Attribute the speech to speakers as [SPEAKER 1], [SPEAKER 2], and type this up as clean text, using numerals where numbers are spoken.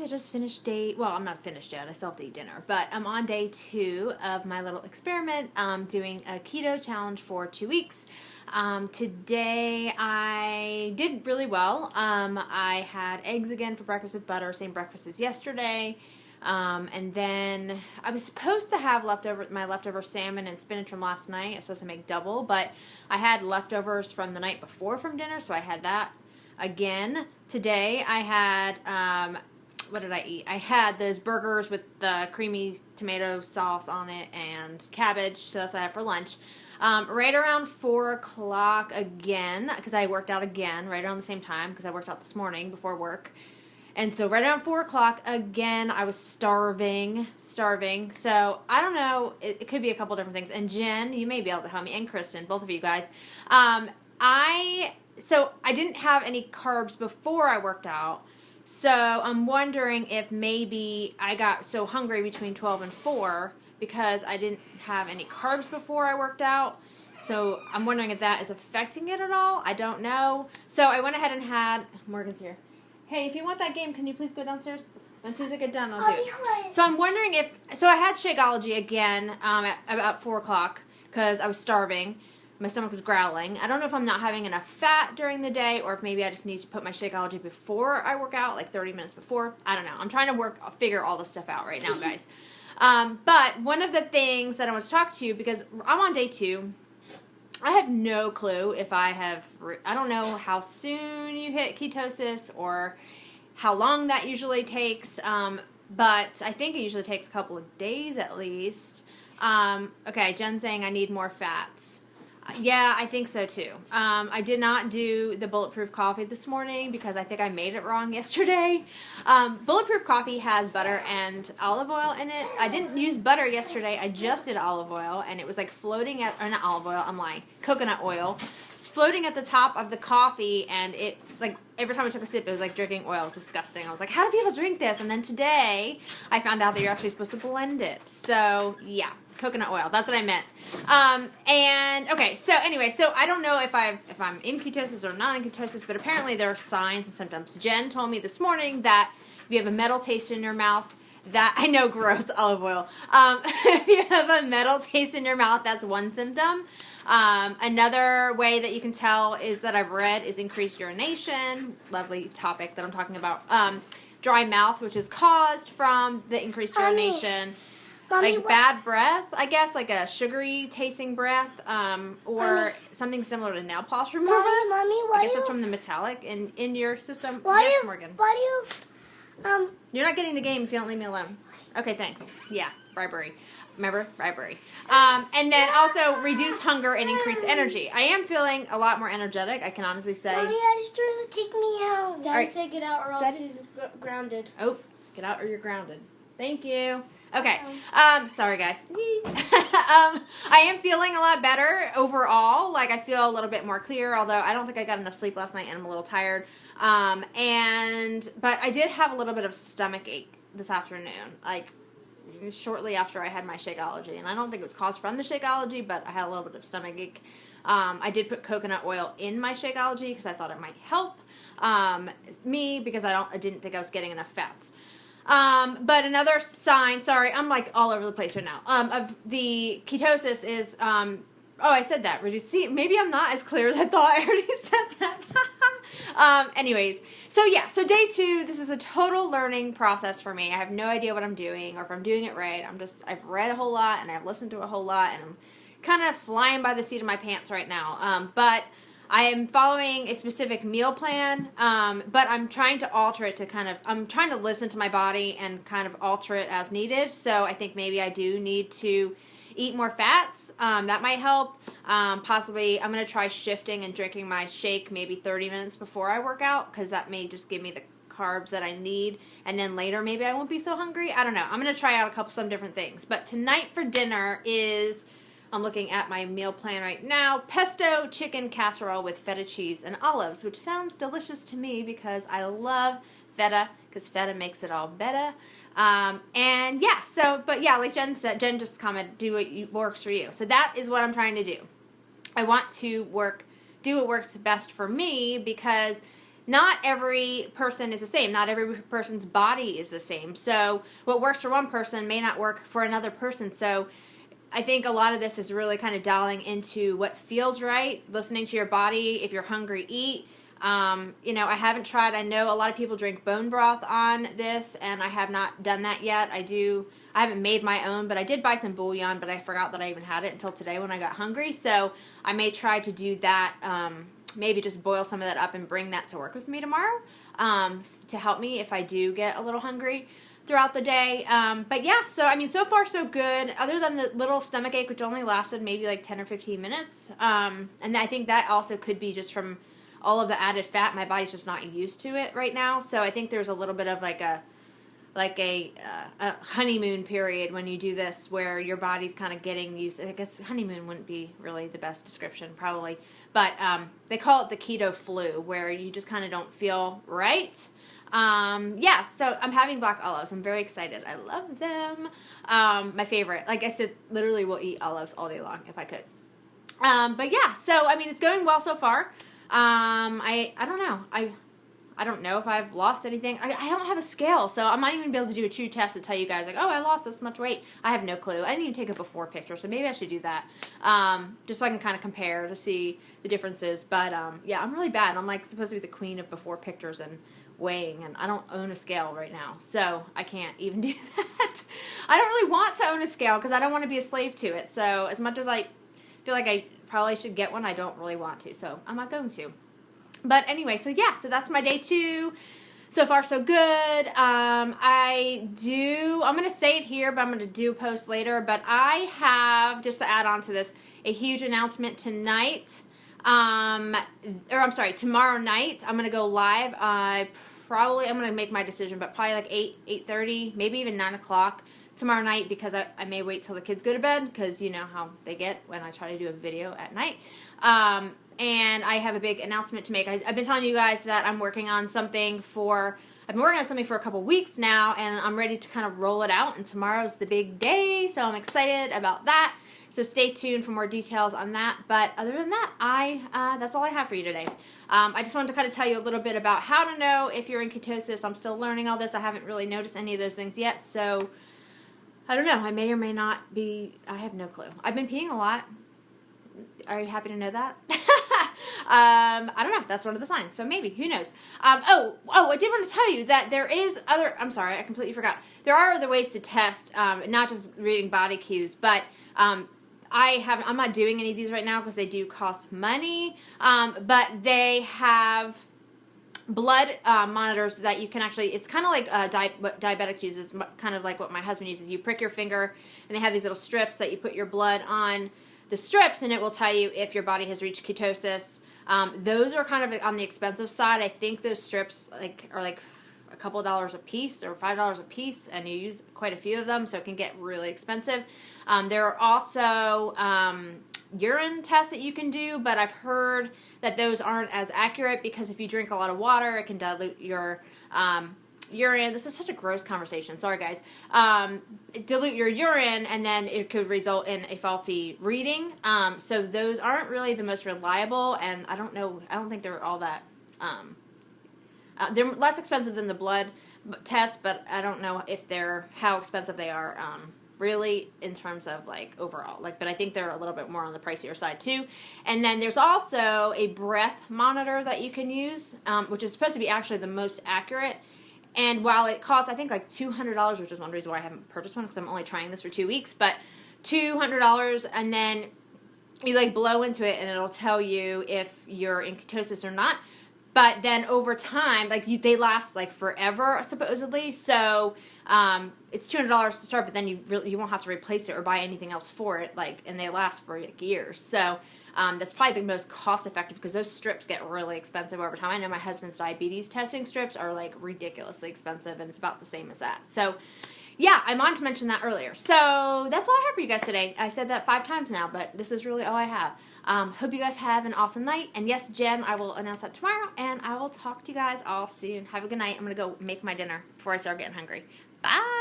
[SPEAKER 1] I just finished well, I'm not finished yet. I still have to eat dinner. But I'm on day 2 of my little experiment, doing a keto challenge for 2 weeks. Today I did really well. I had eggs again for breakfast with butter, same breakfast as yesterday. And then I was supposed to have my leftover salmon and spinach from last night. I was supposed to make double, but I had leftovers from the night before from dinner, so I had that again. Today I had, what did I eat? I had those burgers with the creamy tomato sauce on it and cabbage, so that's what I had for lunch. Right around 4 o'clock again, because I worked out again, right around the same time, because I worked out this morning before work. And so right around 4 o'clock, again, I was starving. So I don't know, it could be a couple different things. And Jen, you may be able to help me, and Kristen, both of you guys. So I didn't have any carbs before I worked out. So I'm wondering if maybe I got so hungry between 12 and 4 because I didn't have any carbs before I worked out. So I'm wondering if that is affecting it at all. I don't know. So I went ahead and had, Morgan's here. Hey, if you want that game, can you please go downstairs? As soon as I get done, I'll do it. So I'm wondering so I had Shakeology again at about 4 o'clock because I was starving. My stomach was growling. I don't know if I'm not having enough fat during the day or if maybe I just need to put my Shakeology before I work out, like 30 minutes before. I don't know. I'm trying to figure all this stuff out right now, guys. But one of the things that I want to talk to you, because I'm on day 2, I have no clue if I don't know how soon you hit ketosis or how long that usually takes, but I think it usually takes a couple of days at least. Okay, Jen's saying I need more fats. Yeah, I think so too. I did not do the bulletproof coffee this morning because I think I made it wrong yesterday. Bulletproof coffee has butter and olive oil in it. I didn't use butter yesterday. I just did olive oil, and it was like floating or not olive oil, I'm lying, coconut oil, floating at the top of the coffee, and it, like, every time I took a sip, it was like drinking oil. It was disgusting. I was like, how do people drink this? And then today, I found out that you're actually supposed to blend it. So, yeah. Coconut oil. That's what I meant. And okay, so anyway, so I don't know if I'm in ketosis or not in ketosis, but apparently there are signs and symptoms. Jen told me this morning that if you have a metal taste in your mouth, that I know, gross, olive oil. If you have a metal taste in your mouth, that's one symptom. Another way that you can tell is that I've read is increased urination. Lovely topic that I'm talking about. Dry mouth, which is caused from the increased urination. Mommy, like bad breath, I guess, like a sugary tasting breath, or something similar to nail polish remover.
[SPEAKER 2] Mommy,
[SPEAKER 1] I guess that's from the metallic in your system. Yes, Morgan. You're not getting the game if you don't leave me alone. Okay, thanks. Yeah, bribery. Remember? Bribery. And then also reduce hunger and increase energy. I am feeling a lot more energetic, I can honestly say.
[SPEAKER 2] Mommy, Daddy's trying to take me out.
[SPEAKER 3] Daddy said get out or else he's grounded.
[SPEAKER 1] Oh, get out or you're grounded. Thank you. Okay. Sorry, guys. I am feeling a lot better overall. Like, I feel a little bit more clear, although I don't think I got enough sleep last night and I'm a little tired. But I did have a little bit of stomach ache this afternoon, like shortly after I had my Shakeology. And I don't think it was caused from the Shakeology, but I had a little bit of stomach ache. I did put coconut oil in my Shakeology because I thought it might help me because I didn't think I was getting enough fats. But another sign, sorry, I'm like all over the place right now, of the ketosis is, I said that, see, maybe I'm not as clear as I thought. I already said that. Anyways, so yeah, so day 2, this is a total learning process for me. I have no idea what I'm doing or if I'm doing it right. I've read a whole lot and I've listened to a whole lot and I'm kind of flying by the seat of my pants right now. But I am following a specific meal plan, but I'm trying to alter it I'm trying to listen to my body and kind of alter it as needed. So I think maybe I do need to eat more fats. That might help. Possibly I'm going to try shifting and drinking my shake maybe 30 minutes before I work out because that may just give me the carbs that I need. And then later maybe I won't be so hungry. I don't know. I'm going to try out some different things. But tonight for dinner is... I'm looking at my meal plan right now. Pesto chicken casserole with feta cheese and olives, which sounds delicious to me because I love feta, because feta makes it all better. And yeah, like Jen said, Jen just commented, do what works for you. So that is what I'm trying to do. I want to do what works best for me because not every person is the same. Not every person's body is the same. So what works for one person may not work for another person. So I think a lot of this is really kind of dialing into what feels right, listening to your body. If you're hungry, eat. You know, I haven't tried. I know a lot of people drink bone broth on this, and I have not done that yet. I haven't made my own, but I did buy some bouillon, but I forgot that I even had it until today when I got hungry. So I may try to do that. Maybe just boil some of that up and bring that to work with me tomorrow to help me if I do get a little hungry throughout the day. But yeah, so I mean, so far so good, other than the little stomach ache, which only lasted maybe like 10 or 15 minutes. And I think that also could be just from all of the added fat. My body's just not used to it right now. So I think there's a little bit of like a honeymoon period when you do this, where your body's kind of getting used. I guess honeymoon wouldn't be really the best description, probably, but they call it the keto flu, where you just kind of don't feel right. Yeah, so I'm having black olives. I'm very excited. I love them. My favorite. Like I said, literally will eat olives all day long if I could. But yeah, so I mean, it's going well so far. I don't know. I don't know if I've lost anything. I don't have a scale, so I'm not even going to be able to do a true test to tell you guys, like, oh, I lost this much weight. I have no clue. I didn't even take a before picture, so maybe I should do that, just so I can kind of compare to see the differences. But, yeah, I'm really bad. I'm, like, supposed to be the queen of before pictures and weighing, and I don't own a scale right now, so I can't even do that. I don't really want to own a scale because I don't want to be a slave to it. So as much as I feel like I probably should get one, I don't really want to, so I'm not going to. But anyway, so yeah, so that's my day 2. So far, so good. I'm going to say it here, but I'm going to do a post later. But I have, just to add on to this, a huge announcement tonight. Tomorrow night. I'm going to go live. I'm going to make my decision, but probably like 8:30, maybe even 9 o'clock tomorrow night, because I may wait till the kids go to bed, because you know how they get when I try to do a video at night. And I have a big announcement to make. I've been telling you guys that I've been working on something for a couple weeks now, and I'm ready to kind of roll it out, and tomorrow's the big day, so I'm excited about that. So stay tuned for more details on that. But other than that, that's all I have for you today. I just wanted to kind of tell you a little bit about how to know if you're in ketosis. I'm still learning all this. I haven't really noticed any of those things yet, so I don't know. I may or may not be. I have no clue. I've been peeing a lot. Are you happy to know that? I don't know. That's one of the signs. So maybe. Who knows? I did want to tell you that there is other... I'm sorry. I completely forgot. There are other ways to test, not just reading body cues, but I'm not doing any of these right now because they do cost money, but they have blood monitors that you can actually... It's kind of like what diabetics use, is kind of like what my husband uses. You prick your finger, and they have these little strips that you put your blood on the strips, and it will tell you if your body has reached ketosis. Those are kind of on the expensive side. I think those strips are like a couple dollars a piece, or $5 a piece, and you use quite a few of them, so it can get really expensive. There are also urine tests that you can do, but I've heard that those aren't as accurate, because if you drink a lot of water, it can dilute your urine. This is such a gross conversation. Sorry, guys. Dilute your urine, and then it could result in a faulty reading. So those aren't really the most reliable, and I don't think they're all that... they're less expensive than the blood test, but I don't know if how expensive they are really in terms of like overall. But I think they're a little bit more on the pricier side too. And then there's also a breath monitor that you can use, which is supposed to be actually the most accurate. And while it costs, I think, like $200, which is one reason why I haven't purchased one, because I'm only trying this for 2 weeks, but $200, and then you blow into it, and it'll tell you if you're in ketosis or not. But then over time, they last forever, supposedly. So it's $200 to start, but then you won't have to replace it or buy anything else for it. And they last for years. So that's probably the most cost effective, because those strips get really expensive over time. I know my husband's diabetes testing strips are ridiculously expensive, and it's about the same as that. So yeah, I wanted to mention that earlier. So that's all I have for you guys today. I said that 5 times now, but this is really all I have. Hope you guys have an awesome night. And yes, Jen, I will announce that tomorrow, and I will talk to you guys all soon. Have a good night. I'm going to go make my dinner before I start getting hungry. Bye!